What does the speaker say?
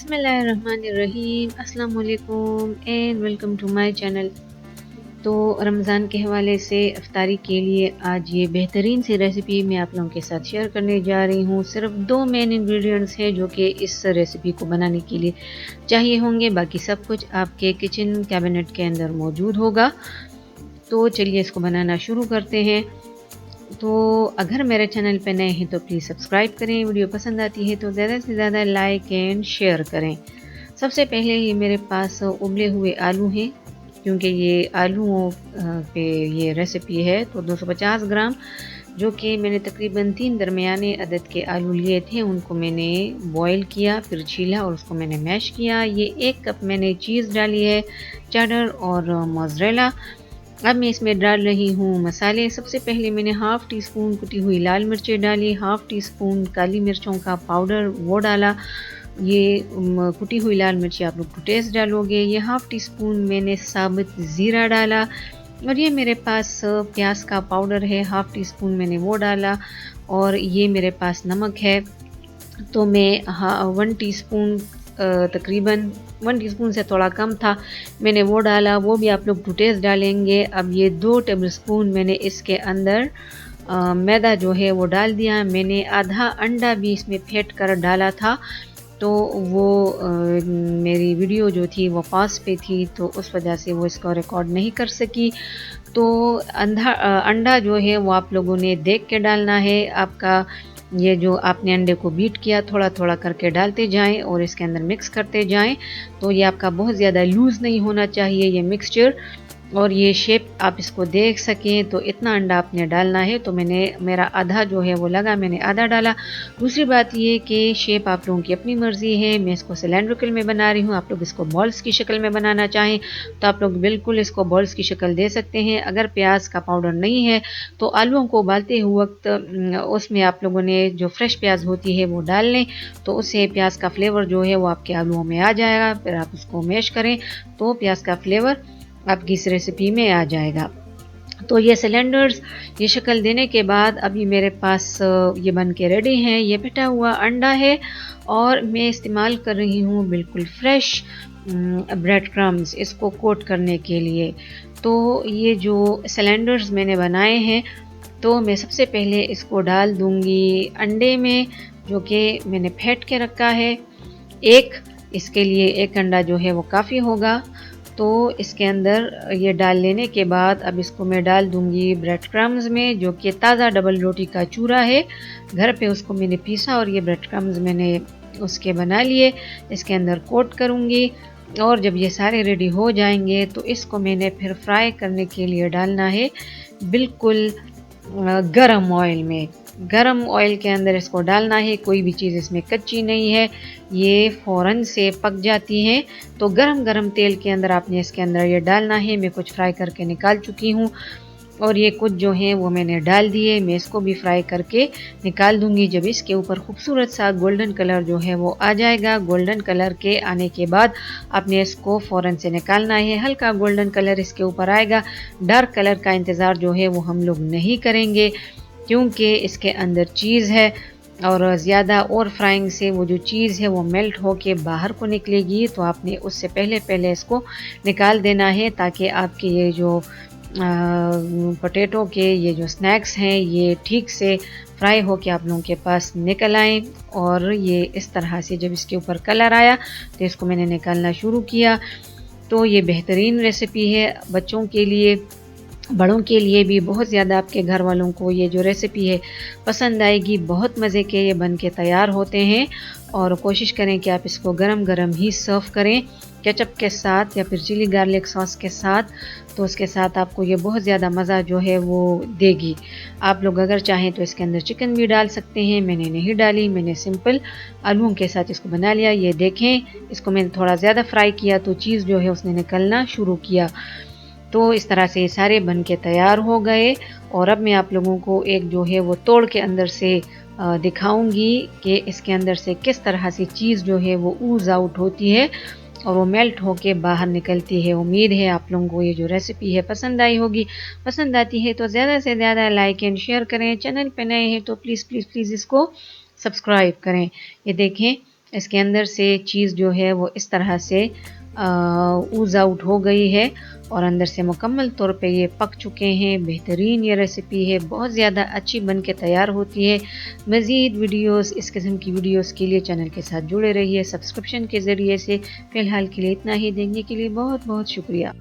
बिस्मिल्लाहिर्रहमानिर्रहीम, अस्सलाम वालेकुम and welcome to my channel. तो रमज़ान के हवाले से इफ्तारी के लिए आज ये बेहतरीन सी रेसिपी मैं आप लोगों के साथ शेयर करने जा रही हूँ। सिर्फ 2 मेन इंग्रेडिएंट्स हैं जो कि इस रेसिपी को बनाने के लिए चाहिए होंगे, बाकी सब कुछ आपके किचन कैबिनेट के अंदर मौजूद होगा। तो चलिए इसको बनाना शुरू करते हैं। तो अगर मेरे चैनल पे नए हैं तो प्लीज़ सब्सक्राइब करें, वीडियो पसंद आती है तो ज़्यादा से ज़्यादा लाइक एंड शेयर करें। सबसे पहले ये मेरे पास उबले हुए आलू हैं, क्योंकि ये आलूओं पे ये रेसिपी है। तो 250 ग्राम जो कि मैंने तकरीबन 3 दरमियाने अदद के आलू लिए थे, उनको मैंने बॉईल किया, फिर छीला और उसको मैंने मैश किया। ये 1 कप मैंने चीज़ डाली है, चेडर और मोज़रेला। अब मैं इसमें डाल रही हूँ मसाले। सबसे पहले मैंने हाफ़ टी स्पून कुटी हुई लाल मिर्चें डाली, हाफ़ टी स्पून काली मिर्चों का पाउडर वो डाला। ये कुटी हुई लाल मिर्ची आप लोग टू टेस्ट डालोगे। ये हाफ़ टी स्पून मैंने साबुत ज़ीरा डाला, और ये मेरे पास प्याज का पाउडर है, हाफ़ टी स्पून मैंने वो डाला। और ये मेरे पास नमक है, तो मैं 1 टीस्पून तकरीबन 1 टीस्पून से थोड़ा कम था, मैंने वो डाला। वो भी आप लोग टू टेस्ट डालेंगे। अब ये 2 टेबलस्पून मैंने इसके अंदर मैदा जो है वो डाल दिया। मैंने आधा अंडा भी इसमें फेंट कर डाला था, तो वो मेरी वीडियो जो थी वो पास पे थी, तो उस वजह से वो इसको रिकॉर्ड नहीं कर सकी। तो अंडा जो है वो आप लोगों ने देख के डालना है। आपका ये जो आपने अंडे को बीट किया, थोड़ा थोड़ा करके डालते जाएं और इसके अंदर मिक्स करते जाएं। तो ये आपका बहुत ज़्यादा लूज़ नहीं होना चाहिए ये मिक्सचर, और ये शेप आप इसको देख सकें। तो इतना अंडा आपने डालना है। तो मेरा आधा जो है वो लगा, मैंने आधा डाला। दूसरी बात ये कि शेप आप लोगों की अपनी मर्ज़ी है। मैं इसको सिलेंड्रिकल में बना रही हूँ, आप लोग इसको बॉल्स की शक्ल में बनाना चाहें तो आप लोग बिल्कुल इसको बॉल्स की शक्ल दे सकते हैं। अगर प्याज का पाउडर नहीं है तो आलूओं को उबालते हुए वक्त उसमें आप लोगों ने जो फ्रेश प्याज होती है वो डाल लें, तो उससे प्याज का फ्लेवर जो है वो आपके आलूओं में आ जाएगा। फिर आप उसको मैश करें तो प्याज का फ्लेवर आपकी इस रेसिपी में आ जाएगा। तो ये सिलेंडर्स ये शक्ल देने के बाद अभी मेरे पास ये बन के रेडी हैं। ये पिटा हुआ अंडा है, और मैं इस्तेमाल कर रही हूँ बिल्कुल फ्रेश ब्रेड क्रम्स इसको कोट करने के लिए। तो ये जो सिलेंडर्स मैंने बनाए हैं, तो मैं सबसे पहले इसको डाल दूँगी अंडे में, जो कि मैंने फेंट के रखा है। इसके लिए 1 अंडा जो है वो काफ़ी होगा। तो इसके अंदर ये डाल लेने के बाद अब इसको मैं डाल दूंगी ब्रेड क्रम्स में, जो कि ताज़ा डबल रोटी का चूरा है, घर पे उसको मैंने पीसा और ये ब्रेड क्रम्स मैंने उसके बना लिए। इसके अंदर कोट करूंगी, और जब ये सारे रेडी हो जाएंगे तो इसको मैंने फिर फ्राई करने के लिए डालना है बिल्कुल गरम ऑयल में। गरम ऑयल के अंदर इसको डालना है, कोई भी चीज़ इसमें कच्ची नहीं है, ये फ़ौरन से पक जाती हैं। तो गरम गरम तेल के अंदर आपने इसके अंदर ये डालना है। मैं कुछ फ्राई करके निकाल चुकी हूँ, और ये कुछ जो हैं वो मैंने डाल दिए। मैं इसको भी फ्राई करके निकाल दूंगी। जब इसके ऊपर खूबसूरत सा गोल्डन कलर जो है वो आ जाएगा, गोल्डन कलर के आने के बाद आपने इसको फ़ौरन से निकालना है। हल्का गोल्डन कलर इसके ऊपर आएगा, डार्क कलर का इंतज़ार जो है वो हम लोग नहीं करेंगे, क्योंकि इसके अंदर चीज़ है, और ज़्यादा और फ्राइंग से वो जो चीज़ है वो मेल्ट होके बाहर को निकलेगी। तो आपने उससे पहले इसको निकाल देना है, ताकि आपके ये जो पोटैटो के ये जो स्नैक्स हैं ये ठीक से फ्राई होके आप लोगों के पास निकल आएँ। और ये इस तरह से जब इसके ऊपर कलर आया तो इसको मैंने निकालना शुरू किया। तो ये बेहतरीन रेसिपी है बच्चों के लिए, बड़ों के लिए भी। बहुत ज़्यादा आपके घर वालों को ये जो रेसिपी है पसंद आएगी। बहुत मज़े के ये बन के तैयार होते हैं, और कोशिश करें कि आप इसको गरम गरम ही सर्व करें केचप के साथ या फिर चिली गार्लिक सॉस के साथ। तो उसके साथ आपको ये बहुत ज़्यादा मज़ा जो है वो देगी। आप लोग अगर चाहें तो इसके अंदर चिकन भी डाल सकते हैं, मैंने नहीं डाली, मैंने सिंपल आलूओं के साथ इसको बना लिया। ये देखें, इसको मैंने थोड़ा ज़्यादा फ्राई किया तो चीज़ जो है उसने निकलना शुरू किया। तो इस तरह से ये सारे बन के तैयार हो गए। और अब मैं आप लोगों को एक जो है वो तोड़ के अंदर से दिखाऊंगी कि इसके अंदर से किस तरह से चीज़ जो है वो ऊज़ आउट होती है और वो मेल्ट होके बाहर निकलती है। उम्मीद है आप लोगों को ये जो रेसिपी है पसंद आई होगी। पसंद आती है तो ज़्यादा से ज़्यादा लाइक एंड शेयर करें। चैनल पे नए हैं तो प्लीज़ प्लीज़ प्लीज़ इसको सब्सक्राइब करें। ये देखें, इसके अंदर से चीज़ जो है वो इस तरह से ऊज़ आउट हो गई है और अंदर से मुकम्मल तौर पे ये पक चुके हैं। बेहतरीन ये रेसिपी है, बहुत ज़्यादा अच्छी बन के तैयार होती है। मज़ीद वीडियोस, इस किस्म की वीडियोस के लिए चैनल के साथ जुड़े रहिए सब्सक्रिप्शन के ज़रिए से। फ़िलहाल के लिए इतना ही, देखने के लिए बहुत बहुत शुक्रिया।